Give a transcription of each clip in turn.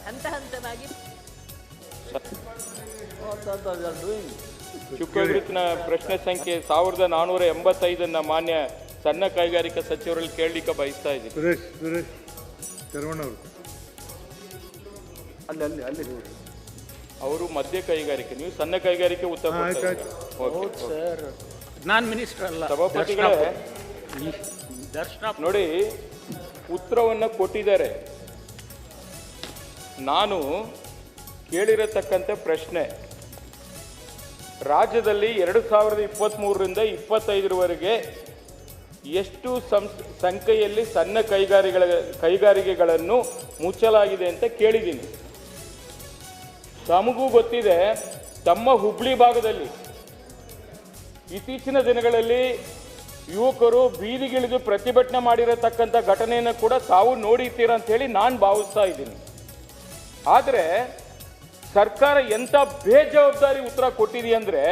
ಹಂತ ಹಂತವಾಗಿ ಚುಕ್ಕವೃತ್ತಿನ ಪ್ರಶ್ನೆ ಸಂಖ್ಯೆ 1485 ಮಾನ್ಯ ಸಣ್ಣ ಕೈಗಾರಿಕಾ ಸಚಿವರಲ್ಲಿ ಕೇಳಲಿಕ್ಕೆ ಬಯಸ್ತಾ ಇದ್ದೀನಿ. ಸುರೇಶ್ ಶರವಣವರು ಅಲ್ಲಿ ಅವರು ಮಧ್ಯ ಕೈಗಾರಿಕೆ, ನೀವು ಸಣ್ಣ ಕೈಗಾರಿಕೆ ಉತ್ತರ ಕೊಡ್ತಾ ಇದ್ದೀರಾ. ಸರ್ ನಾನು ಮಿನಿಸ್ಟರ್ ಅಲ್ಲ. ಸಭಾಪತಿಗಳೇ ನೋಡಿ, ಉತ್ತರವನ್ನು ಕೊಟ್ಟಿದ್ದಾರೆ. ನಾನು ಕೇಳಿರತಕ್ಕಂಥ ಪ್ರಶ್ನೆ, ರಾಜ್ಯದಲ್ಲಿ 2023ರಿಂದ 25ರವರೆಗೆ ಎಷ್ಟು ಸಂಖ್ಯೆಯಲ್ಲಿ ಸಣ್ಣ ಕೈಗಾರಿಕೆಗಳನ್ನು ಮುಚ್ಚಲಾಗಿದೆ ಅಂತ ಕೇಳಿದ್ದೀನಿ. ತಮಗೂ ಗೊತ್ತಿದೆ, ತಮ್ಮ ಹುಬ್ಳಿ ಭಾಗದಲ್ಲಿ ಇತ್ತೀಚಿನ ದಿನಗಳಲ್ಲಿ ಯುವಕರು ಬೀದಿಗಿಳಿದು ಪ್ರತಿಭಟನೆ ಮಾಡಿರತಕ್ಕಂಥ ಘಟನೆಯನ್ನು ಕೂಡ ತಾವು ನೋಡಿರ್ತೀರ ಅಂತೇಳಿ ನಾನು ಭಾವಿಸ್ತಾ ಇದ್ದೀನಿ. ಆದರೆ ಸರ್ಕಾರ ಎಂಥ ಬೇಜವಾಬ್ದಾರಿ ಉತ್ತರ ಕೊಟ್ಟಿದೆಯಂದರೆ,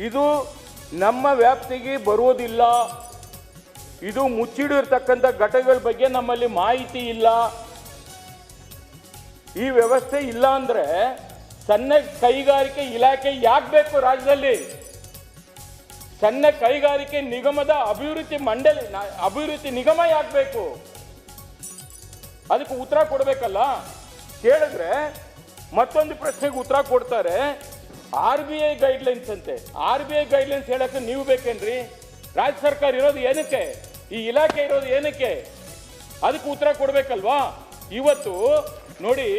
ಇದು ನಮ್ಮ ವ್ಯಾಪ್ತಿಗೆ ಬರುವುದಿಲ್ಲ, ಇದು ಮುಚ್ಚಿಡಿರ್ತಕ್ಕಂಥ ಘಟನೆಗಳ ಬಗ್ಗೆ ನಮ್ಮಲ್ಲಿ ಮಾಹಿತಿ ಇಲ್ಲ, ಈ ವ್ಯವಸ್ಥೆ ಇಲ್ಲ ಅಂದರೆ ಸಣ್ಣ ಕೈಗಾರಿಕೆ ಇಲಾಖೆ ಯಾಕೆ ಬೇಕು ರಾಜ್ಯದಲ್ಲಿ? ಸಣ್ಣ ಕೈಗಾರಿಕೆ ನಿಗಮದ ಅಭಿವೃದ್ಧಿ ನಿಗಮ ಯಾಕೆ ಬೇಕು? ಅದಕ್ಕೆ ಉತ್ತರ ಕೊಡಬೇಕಲ್ಲ. ಕೇಳಿದ್ರೆ ಮತ್ತೊಂದು ಪ್ರಶ್ನೆಗೆ ಉತ್ತರ ಕೊಡ್ತಾರೆ, RBI ಗೈಡ್ಲೈನ್ಸ್ ಅಂತೆ. RBI ಗೈಡ್ಲೈನ್ಸ್ ಹೇಳಕ್ಕೆ ನೀವು ಬೇಕೇನ್ರಿ? ರಾಜ್ಯ ಸರ್ಕಾರ ಇರೋದು ಏನಕ್ಕೆ? ಈ ಇಲಾಖೆ ಇರೋದು ಏನಕ್ಕೆ? ಅದಕ್ಕೆ ಉತ್ತರ ಕೊಡಬೇಕಲ್ವಾ? ಇವತ್ತು ನೋಡಿ,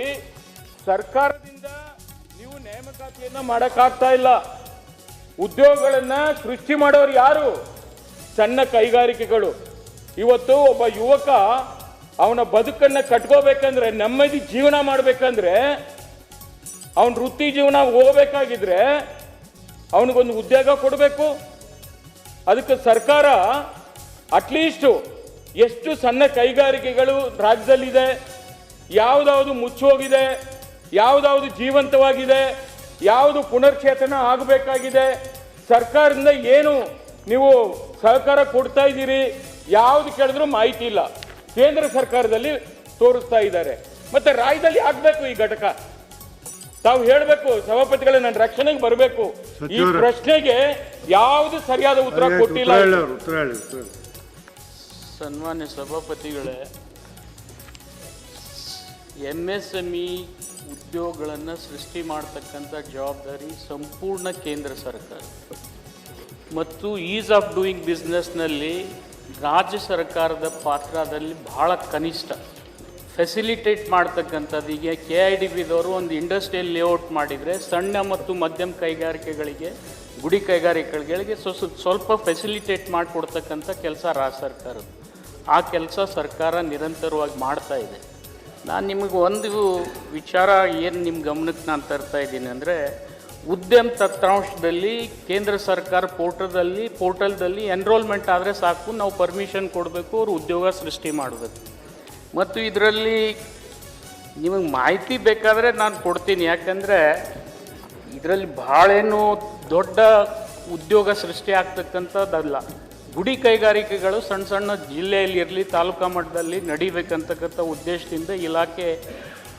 ಸರ್ಕಾರದಿಂದ ನೀವು ನೇಮಕಾತಿಯನ್ನ ಮಾಡಕ್ಕಾಗ್ತಾ ಇಲ್ಲ. ಉದ್ಯೋಗಗಳನ್ನ ಸೃಷ್ಟಿ ಮಾಡೋರು ಯಾರು? ಸಣ್ಣ ಕೈಗಾರಿಕೆಗಳು. ಇವತ್ತು ಒಬ್ಬ ಯುವಕ ಅವನ ಬದುಕನ್ನ ಕಟ್ಕೋಬೇಕಂದ್ರೆ, ನೆಮ್ಮದಿ ಜೀವನ ಮಾಡಬೇಕಂದ್ರೆ, ಅವನ ವೃತ್ತಿ ಜೀವನ ಹೋಗ್ಬೇಕಾಗಿದ್ರೆ ಅವನಿಗೊಂದು ಉದ್ಯೋಗ ಕೊಡಬೇಕು. ಅದಕ್ಕೆ ಸರ್ಕಾರ ಅಟ್ಲೀಸ್ಟು ಎಷ್ಟು ಸಣ್ಣ ಕೈಗಾರಿಕೆಗಳು ರಾಜ್ಯದಲ್ಲಿದೆ, ಯಾವುದಾವುದು ಮುಚ್ಚೋಗಿದೆ, ಯಾವುದಾವುದು ಜೀವಂತವಾಗಿದೆ, ಯಾವುದು ಪುನರ್ಚೇತನ ಆಗಬೇಕಾಗಿದೆ, ಸರ್ಕಾರದಿಂದ ಏನು ನೀವು ಸಹಕಾರ ಕೊಡ್ತಾ ಇದ್ದೀರಿ, ಯಾವುದು ಕೇಳಿದ್ರೂ ಮಾಹಿತಿ ಇಲ್ಲ. ಕೇಂದ್ರ ಸರ್ಕಾರದಲ್ಲಿ ತೋರಿಸ್ತಾ ಇದ್ದಾರೆ. ಮತ್ತೆ ರಾಜ್ಯದಲ್ಲಿ ಆಗಬೇಕು ಈ ಘಟಕ. ತಾವು ಹೇಳಬೇಕು, ಸಭಾಪತಿಗಳೇ, ನನ್ನ ರಕ್ಷಣೆಗೆ ಬರಬೇಕು. ಈ ಪ್ರಶ್ನೆಗೆ ಯಾವುದು ಸರಿಯಾದ ಉತ್ತರ ಕೊಟ್ಟಿಲ್ಲ. ಸನ್ಮಾನ್ಯ ಸಭಾಪತಿಗಳೇ, MSME ಉದ್ಯೋಗಗಳನ್ನು ಸೃಷ್ಟಿ ಮಾಡ್ತಕ್ಕಂಥ ಜವಾಬ್ದಾರಿ ಸಂಪೂರ್ಣ ಕೇಂದ್ರ ಸರ್ಕಾರ ಮತ್ತು ಈಸ್ ಆಫ್ ಡೂಯಿಂಗ್ ಬಿಸ್ನೆಸ್ನಲ್ಲಿ ರಾಜ್ಯ ಸರ್ಕಾರದ ಪಾತ್ರದಲ್ಲಿ ಬಹಳ ಕನಿಷ್ಠ. ಫೆಸಿಲಿಟೇಟ್ ಮಾಡ್ತಕ್ಕಂಥದ್ದು, ಈಗ KIDBದವರು ಒಂದು ಇಂಡಸ್ಟ್ರಿಯಲ್ ಲೇಔಟ್ ಮಾಡಿದರೆ ಸಣ್ಣ ಮತ್ತು ಮಧ್ಯಮ ಕೈಗಾರಿಕೆಗಳಿಗೆ, ಗುಡಿ ಕೈಗಾರಿಕೆಗಳಿಗೆ ಸ್ವಲ್ಪ ಫೆಸಿಲಿಟೇಟ್ ಮಾಡಿಕೊಡ್ತಕ್ಕಂಥ ಕೆಲಸ ರಾಜ್ಯ ಸರ್ಕಾರದ್ದು. ಆ ಕೆಲಸ ಸರ್ಕಾರ ನಿರಂತರವಾಗಿ ಮಾಡ್ತಾ ಇದೆ. ನಾನು ನಿಮಗೆ ಒಂದು ವಿಚಾರ ಏನು ನಿಮ್ಮ ಗಮನಕ್ಕೆ ನಾನು ತರ್ತಾ ಇದ್ದೀನಿ ಅಂದರೆ, ಉದ್ಯಮ ತಂತ್ರಾಂಶದಲ್ಲಿ ಕೇಂದ್ರ ಸರ್ಕಾರ ಪೋರ್ಟಲ್ದಲ್ಲಿ ಎನ್ರೋಲ್ಮೆಂಟ್ ಆದರೆ ಸಾಕು, ನಾವು ಪರ್ಮಿಷನ್ ಕೊಡಬೇಕು, ಅವರು ಉದ್ಯೋಗ ಸೃಷ್ಟಿ ಮಾಡಬೇಕು. ಮತ್ತು ಇದರಲ್ಲಿ ನಿಮಗೆ ಮಾಹಿತಿ ಬೇಕಾದರೆ ನಾನು ಕೊಡ್ತೀನಿ. ಯಾಕಂದರೆ ಇದರಲ್ಲಿ ಭಾಳೇನು ದೊಡ್ಡ ಉದ್ಯೋಗ ಸೃಷ್ಟಿ ಆಗ್ತಕ್ಕಂಥದ್ದಲ್ಲ. ಗುಡಿ ಕೈಗಾರಿಕೆಗಳು ಸಣ್ಣ ಸಣ್ಣ ಜಿಲ್ಲೆಯಲ್ಲಿ ಇರಲಿ, ತಾಲೂಕಾ ಮಟ್ಟದಲ್ಲಿ ನಡಿಬೇಕಂತಕ್ಕಂಥ ಉದ್ದೇಶದಿಂದ ಇಲಾಖೆ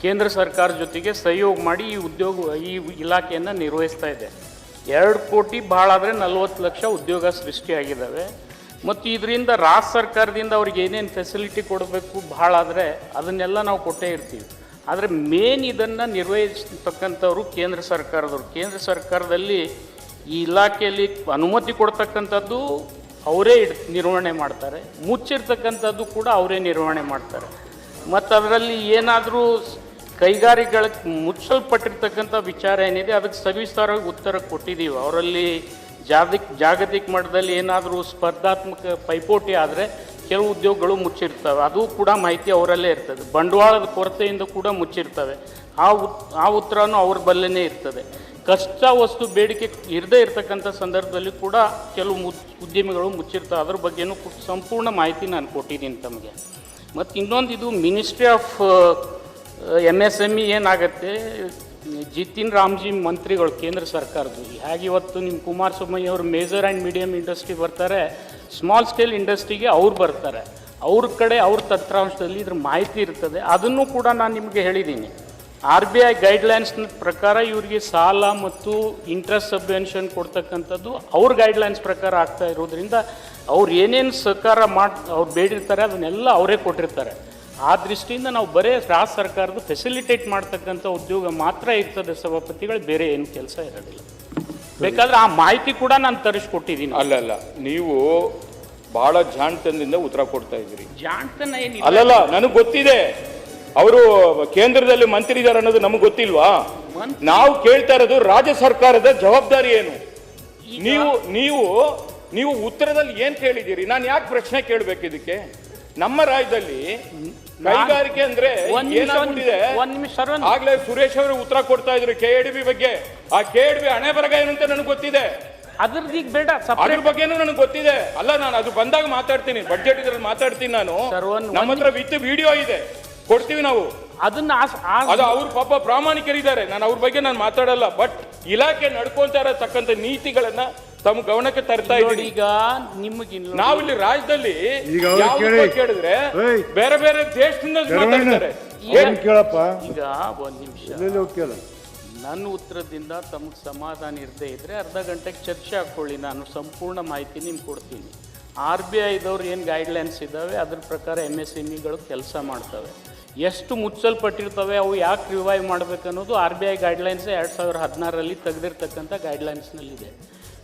ಕೇಂದ್ರ ಸರ್ಕಾರ ಜೊತೆಗೆ ಸಹಯೋಗ ಮಾಡಿ ಈ ಇಲಾಖೆಯನ್ನು ನಿರ್ವಹಿಸ್ತಾ ಇದೆ. 2 ಕೋಟಿ ಭಾಳಾದರೆ 40 ಲಕ್ಷ ಉದ್ಯೋಗ ಸೃಷ್ಟಿಯಾಗಿದ್ದಾವೆ. ಮತ್ತು ಇದರಿಂದ ರಾಜ್ಯ ಸರ್ಕಾರದಿಂದ ಅವ್ರಿಗೆ ಏನೇನು ಫೆಸಿಲಿಟಿ ಕೊಡಬೇಕು ಭಾಳಾದರೆ ಅದನ್ನೆಲ್ಲ ನಾವು ಕೊಟ್ಟೇ ಇರ್ತೀವಿ. ಆದರೆ ಮೇನ್ ಇದನ್ನು ನಿರ್ವಹಿಸ್ತಕ್ಕಂಥವ್ರು ಕೇಂದ್ರ ಸರ್ಕಾರದವರು. ಕೇಂದ್ರ ಸರ್ಕಾರದಲ್ಲಿ ಈ ಇಲಾಖೆಯಲ್ಲಿ ಅನುಮತಿ ಕೊಡ್ತಕ್ಕಂಥದ್ದು ಅವರೇ ನಿರ್ವಹಣೆ ಮಾಡ್ತಾರೆ, ಮುಚ್ಚಿರ್ತಕ್ಕಂಥದ್ದು ಕೂಡ ಅವರೇ ನಿರ್ವಹಣೆ ಮಾಡ್ತಾರೆ. ಮತ್ತು ಅದರಲ್ಲಿ ಏನಾದರೂ ಕೈಗಾರಿಕೆಗಳಿಗೆ ಮುಚ್ಚಲ್ಪಟ್ಟಿರ್ತಕ್ಕಂಥ ವಿಚಾರ ಏನಿದೆ ಅದಕ್ಕೆ ಸವಿಸ್ತಾರವಾಗಿ ಉತ್ತರ ಕೊಟ್ಟಿದ್ದೀವಿ. ಅವರಲ್ಲಿ ಜಾಗತಿಕ ಮಟ್ಟದಲ್ಲಿ ಏನಾದರೂ ಸ್ಪರ್ಧಾತ್ಮಕ ಪೈಪೋಟಿ ಆದರೆ ಕೆಲವು ಉದ್ಯೋಗಗಳು ಮುಚ್ಚಿರ್ತವೆ, ಅದು ಕೂಡ ಮಾಹಿತಿ ಅವರಲ್ಲೇ ಇರ್ತದೆ. ಬಂಡವಾಳದ ಕೊರತೆಯಿಂದ ಕೂಡ ಮುಚ್ಚಿರ್ತವೆ, ಆ ಉತ್ತರನೂ ಅವ್ರ ಬಲ್ಲೇ ಇರ್ತದೆ. ಕಚ್ಚಾ ವಸ್ತು ಬೇಡಿಕೆ ಇರದೇ ಇರತಕ್ಕಂಥ ಸಂದರ್ಭದಲ್ಲಿ ಕೂಡ ಕೆಲವು ಉದ್ಯಮಿಗಳು ಮುಚ್ಚಿರ್ತವೆ. ಅದ್ರ ಬಗ್ಗೆನೂ ಸಂಪೂರ್ಣ ಮಾಹಿತಿ ನಾನು ಕೊಟ್ಟಿದ್ದೀನಿ ತಮಗೆ. ಮತ್ತು ಇನ್ನೊಂದು, ಇದು ಮಿನಿಸ್ಟ್ರಿ ಆಫ್ MSME ಏನಾಗುತ್ತೆ, ಜಿತಿನ್ ರಾಮ್ಜಿ ಮಂತ್ರಿಗಳು ಕೇಂದ್ರ ಸರ್ಕಾರದ್ದು. ಹೇಗೆ ಇವತ್ತು ನಿಮ್ಮ ಕುಮಾರಸ್ವಾಮಿ ಅವರು ಮೇಜರ್ ಆ್ಯಂಡ್ ಮೀಡಿಯಮ್ ಇಂಡಸ್ಟ್ರಿ ಬರ್ತಾರೆ, ಸ್ಮಾಲ್ ಸ್ಕೇಲ್ ಇಂಡಸ್ಟ್ರಿಗೆ ಅವ್ರು ಬರ್ತಾರೆ. ಅವ್ರ ಕಡೆ ಅವ್ರ ತಂತ್ರಾಂಶದಲ್ಲಿ ಇದ್ರ ಮಾಹಿತಿ ಇರ್ತದೆ. ಅದನ್ನು ಕೂಡ ನಾನು ನಿಮಗೆ ಹೇಳಿದ್ದೀನಿ. RBI ಗೈಡ್ಲೈನ್ಸ್ನ ಪ್ರಕಾರ ಇವರಿಗೆ ಸಾಲ ಮತ್ತು ಇಂಟ್ರೆಸ್ಟ್ ಸಬ್ವೆನ್ಷನ್ ಕೊಡ್ತಕ್ಕಂಥದ್ದು ಅವ್ರ ಗೈಡ್ಲೈನ್ಸ್ ಪ್ರಕಾರ ಆಗ್ತಾ ಇರೋದ್ರಿಂದ ಅವ್ರು ಏನೇನು ಸಹಕಾರ ಅವ್ರು ಬೇಡಿರ್ತಾರೆ ಅದನ್ನೆಲ್ಲ ಅವರೇ ಕೊಟ್ಟಿರ್ತಾರೆ. ಆ ದೃಷ್ಟಿಯಿಂದ ನಾವು ಬರೀ ರಾಜ್ಯ ಸರ್ಕಾರದ ಫೆಸಿಲಿಟೇಟ್ ಮಾಡ್ತಕ್ಕಂಥ ಉದ್ಯೋಗ ಮಾತ್ರ ಇರ್ತದೆ ಸಭಾಪತಿಗಳು, ಬೇರೆ ಏನು ಕೆಲಸ ಇರೋದಿಲ್ಲ. ಬೇಕಾದ್ರೆ ಆ ಮಾಹಿತಿ ಕೂಡ ನಾನು ತರಿಸ್ಕೊಟ್ಟಿದ್ದೀನಿ. ಅಲ್ಲಲ್ಲ, ನೀವು ಬಹಳ ಜಾಣ್ತನದಿಂದ ಉತ್ತರ ಕೊಡ್ತಾ ಇದ್ದೀರಿ. ಜಾಣ್ತನ ಏನಿಲ್ಲ. ಅಲ್ಲಲ್ಲ, ನನಗೆ ಗೊತ್ತಿದೆ ಅವರು ಕೇಂದ್ರದಲ್ಲಿ ಮಂತ್ರಿ ಇದ್ದಾರೆ ಅನ್ನೋದು ನಮಗೆ ಗೊತ್ತಿಲ್ವಾ? ನಾವು ಕೇಳ್ತಾ ಇರೋದು ರಾಜ್ಯ ಸರ್ಕಾರದ ಜವಾಬ್ದಾರಿ ಏನು? ನೀವು ಉತ್ತರದಲ್ಲಿ ಏನ್ ಕೇಳಿದ್ದೀರಿ? ನಾನು ಯಾಕೆ ಪ್ರಶ್ನೆ ಕೇಳಬೇಕು ಇದಕ್ಕೆ? ನಮ್ಮ ರಾಜ್ಯದಲ್ಲಿ ಕೈಗಾರಿಕೆ ಅಂದ್ರೆ ಏನಾಗ್ಬಿಟ್ಟಿದೆ? ಆಗ್ಲೇ ಸುರೇಶ್ ಅವರು ಉತ್ತರ ಕೊಡ್ತಾ ಇದ್ರು KADB ಬಗ್ಗೆ. ಆ KADB ಹಣೆ ಬರಗ ಏನು ಅಂತ ನನಗೆ ಗೊತ್ತಿದೆ. ಅದ್ರದೀಗ ಬೇಡ, ಅದ್ರ ಬಗ್ಗೆನೂ ನನಗೆ ಗೊತ್ತಿದೆ. ಅಲ್ಲ, ನಾನು ಅದು ಬಂದಾಗ ಮಾತಾಡ್ತೀನಿ, ಬಡ್ಜೆಟ್ ಇದ್ರಲ್ಲಿ ಮಾತಾಡ್ತೀನಿ. ನಾನು ನಮ್ಮ ಹತ್ರ ವಿತ್ ವಿಡಿಯೋ ಇದೆ, ಕೊಡ್ತೀವಿ ನಾವು ಅದನ್ನ. ಅದು ಅವ್ರ ಪಾಪ ಪ್ರಾಮಾಣಿಕರಿದ್ದಾರೆ, ನಾನು ಅವ್ರ ಬಗ್ಗೆ ನಾನು ಮಾತಾಡಲ್ಲ. ಬಟ್ ಇಲಾಖೆ ನಡ್ಕೊಂತ ಇರತಕ್ಕಂಥ ನೀತಿಗಳನ್ನ ತಮ್ಮ ಗಮನಕ್ಕೆ ತರ್ತಾ ಇದ್ದೀವಿ. ಈಗ ನಿಮಗೆ ನಾವಿಲ್ಲಿ ರಾಜ್ಯದಲ್ಲಿ ಕೇಳಿದ್ರೆ ಬೇರೆ ಬೇರೆ ದೇಶದಿಂದ ಮಾತಾಡ್ತಾರೆ. ಕೇಳಪ್ಪ, ಈಗ ಒಂದ್ ನಿಮಿಷ, ನನ್ನ ಉತ್ತರದಿಂದ ತಮಗೆ ಸಮಾಧಾನ ಇರದೇ ಇದ್ರೆ ಅರ್ಧ ಗಂಟೆಗೆ ಚರ್ಚೆ ಹಾಕೊಳ್ಳಿ. ನಾನು ಸಂಪೂರ್ಣ ಮಾಹಿತಿ ನಿಮ್ಗೆ ಕೊಡ್ತೀನಿ. RBIದವ್ರು ಏನು ಗೈಡ್ಲೈನ್ಸ್ ಇದ್ದಾವೆ ಅದ್ರ ಪ್ರಕಾರ MSMEಗಳು ಕೆಲಸ ಮಾಡ್ತವೆ. ಎಷ್ಟು ಮುಚ್ಚಲ್ಪಟ್ಟಿರ್ತವೆ, ಅವು ಯಾಕೆ ರಿವೈವ್ ಮಾಡಬೇಕನ್ನೋದು RBI ಗೈಡ್ಲೈನ್ಸ್ 2016ರಲ್ಲಿ ತೆಗೆದಿರ್ತಕ್ಕಂಥ ಗೈಡ್ಲೈನ್ಸ್ನಲ್ಲಿದೆ.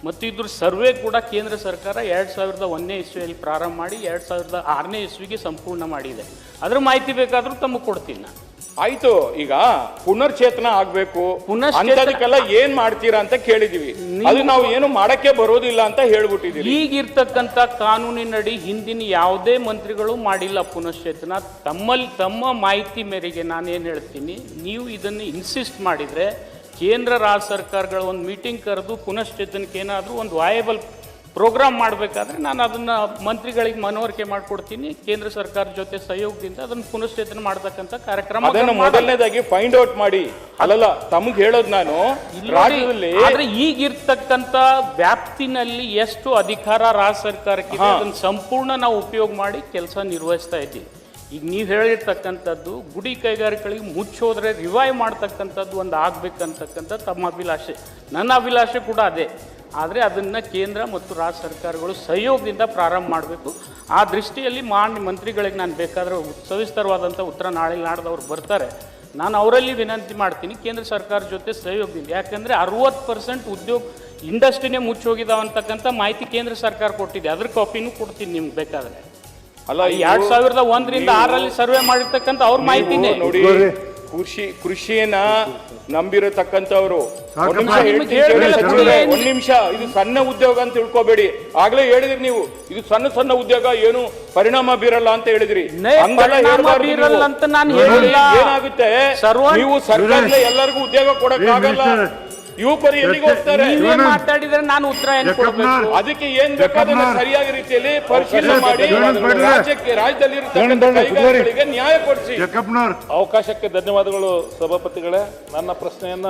ಮತ್ತು ಇದ್ರ ಸರ್ವೆ ಕೂಡ ಕೇಂದ್ರ ಸರ್ಕಾರ 2001ನೇ ಇಸ್ವಿಯಲ್ಲಿ ಪ್ರಾರಂಭ ಮಾಡಿ 2006ನೇ ಇಸ್ವಿಗೆ ಸಂಪೂರ್ಣ ಮಾಡಿದೆ. ಅದ್ರ ಮಾಹಿತಿ ಬೇಕಾದ್ರೂ ತಮಗೆ ಕೊಡ್ತೀನಿ ನಾನು. ಆಯ್ತು, ಈಗ ಪುನರ್ಚೇತನ ಆಗ್ಬೇಕು, ಅಂತದಕ್ಕೆಲ್ಲ ಏನ್ ಮಾಡ್ತೀರಾ ಅಂತ ಕೇಳಿದೀವಿ. ಅದು ನಾವು ಏನು ಮಾಡಕ್ಕೆ ಬರೋದಿಲ್ಲ ಅಂತ ಹೇಳ್ಬಿಟ್ಟಿದೀವಿ. ಈಗಿರ್ತಕ್ಕಂಥ ಕಾನೂನಿನಡಿ ಹಿಂದಿನ ಯಾವುದೇ ಮಂತ್ರಿಗಳು ಮಾಡಿಲ್ಲ ಪುನಶ್ಚೇತನ. ತಮ್ಮ ಮಾಹಿತಿ ಮೇರೆಗೆ ನಾನೇನು ಹೇಳ್ತೀನಿ, ನೀವು ಇದನ್ನು ಇನ್ಸಿಸ್ಟ್ ಮಾಡಿದ್ರೆ ಕೇಂದ್ರ ರಾಜ್ಯ ಸರ್ಕಾರಗಳ ಒಂದು ಮೀಟಿಂಗ್ ಕರೆದು ಪುನಶ್ಚೇತನಕ್ಕೆ ಏನಾದರೂ ಒಂದು ವಾಯಬಲ್ ಪ್ರೋಗ್ರಾಮ್ ಮಾಡಬೇಕಾದ್ರೆ ನಾನು ಅದನ್ನು ಮಂತ್ರಿಗಳಿಗೆ ಮನವರಿಕೆ ಮಾಡಿಕೊಡ್ತೀನಿ. ಕೇಂದ್ರ ಸರ್ಕಾರ ಜೊತೆ ಸಹಯೋಗದಿಂದ ಅದನ್ನು ಪುನಶ್ಚೇತನ ಮಾಡತಕ್ಕಂಥ ಕಾರ್ಯಕ್ರಮ ಮೊದಲನೇದಾಗಿ ಫೈಂಡ್ ಔಟ್ ಮಾಡಿ. ಅಲ್ಲಲ್ಲ, ತಮಗೆ ಹೇಳೋದು ನಾನು ರಾಜ್ಯದಲ್ಲಿ ಆದ್ರೆ ಈಗಿರ್ತಕ್ಕಂಥ ವ್ಯಾಪ್ತಿನಲ್ಲಿ ಎಷ್ಟು ಅಧಿಕಾರ ರಾಜ್ಯ ಸರ್ಕಾರಕ್ಕೆ ಅದನ್ನು ಸಂಪೂರ್ಣ ನಾವು ಉಪಯೋಗ ಮಾಡಿ ಕೆಲಸ ನಿರ್ವಹಿಸ್ತಾ ಇದ್ದೀವಿ. ಈಗ ನೀವು ಹೇಳಿರ್ತಕ್ಕಂಥದ್ದು ಗುಡಿ ಕೈಗಾರಿಕೆಗಳಿಗೆ ಮುಚ್ಚೋದ್ರೆ ರಿವೈವ್ ಮಾಡ್ತಕ್ಕಂಥದ್ದು ಒಂದು ಆಗ್ಬೇಕಂತಕ್ಕಂಥ ತಮ್ಮ ಅಭಿಲಾಷೆ, ನನ್ನ ಅಭಿಲಾಷೆ ಕೂಡ ಅದೇ. ಆದರೆ ಅದನ್ನು ಕೇಂದ್ರ ಮತ್ತು ರಾಜ್ಯ ಸರ್ಕಾರಗಳು ಸಹಯೋಗದಿಂದ ಪ್ರಾರಂಭ ಮಾಡಬೇಕು. ಆ ದೃಷ್ಟಿಯಲ್ಲಿ ಮಾನ್ಯ ಮಂತ್ರಿಗಳಿಗೆ ನಾನು ಬೇಕಾದರೆ ಸವಿಸ್ತರವಾದಂಥ ಉತ್ತರ ನಾಳೆ ನಾಡ್ದವ್ರು ಬರ್ತಾರೆ, ನಾನು ಅವರಲ್ಲಿ ವಿನಂತಿ ಮಾಡ್ತೀನಿ ಕೇಂದ್ರ ಸರ್ಕಾರ ಜೊತೆ ಸಹಯೋಗದಿಂದ. ಯಾಕಂದರೆ 60% ಉದ್ಯೋಗ ಇಂಡಸ್ಟ್ರಿನೇ ಮುಚ್ಚೋಗಿದಾವೆ ಅಂತಕ್ಕಂಥ ಮಾಹಿತಿ ಕೇಂದ್ರ ಸರ್ಕಾರ ಕೊಟ್ಟಿದೆ. ಅದ್ರ ಕಾಪಿನೂ ಕೊಡ್ತೀನಿ ನಿಮ್ಗೆ ಬೇಕಾದರೆ. ಅಲ್ಲ, 2001ರಿಂದ 6ರಲ್ಲಿ ಸರ್ವೆ ಮಾಡಿರ್ತಕ್ಕಂಥ ಅವ್ರ ಮಾಹಿತಿನೇ ನೋಡಿ. ಕೃಷಿಯನ್ನ ನಂಬಿರತಕ್ಕಂಥವ್ರು ಒಂದ್ ನಿಮಿಷ, ಇದು ಸಣ್ಣ ಉದ್ಯೋಗ ಅಂತ ತಿಳ್ಕೊಬೇಡಿ. ಆಗ್ಲೇ ಹೇಳಿದ್ರಿ ನೀವು, ಇದು ಸಣ್ಣ ಉದ್ಯೋಗ, ಏನು ಪರಿಣಾಮ ಬೀರಲ್ಲ ಅಂತ ಹೇಳಿದ್ರಿ. ಏನಾಗುತ್ತೆ, ನೀವು ಸರ್ಕಾರದಿಂದ ಎಲ್ಲರಿಗೂ ಉದ್ಯೋಗ ಕೊಡಕ್ಕಾಗಲ್ಲ. ಯುವಕರು ಎಲ್ಲಿಗೆ ಹೋಗ್ತಾರೆ? ಮಾತಾಡಿದ್ರೆ ನಾನು ಉತ್ತರ ಏನು ಕೊಡಬೇಕು? ಅದಕ್ಕೆ ಏನ್ ಬೇಕಾದ್ರೆ ಸರಿಯಾಗಿ ರೀತಿಯಲ್ಲಿ ಪರಿಶೀಲನೆ ಮಾಡಿ ರಾಜ್ಯದಲ್ಲಿ ಕೈಗಾರಿಕೆಗಳಿಗೆ ನ್ಯಾಯ ಕೊಡಿಸಿ. ಅವಕಾಶಕ್ಕೆ ಧನ್ಯವಾದಗಳು ಸಭಾಪತಿಗಳೇ. ನನ್ನ ಪ್ರಶ್ನೆಯನ್ನ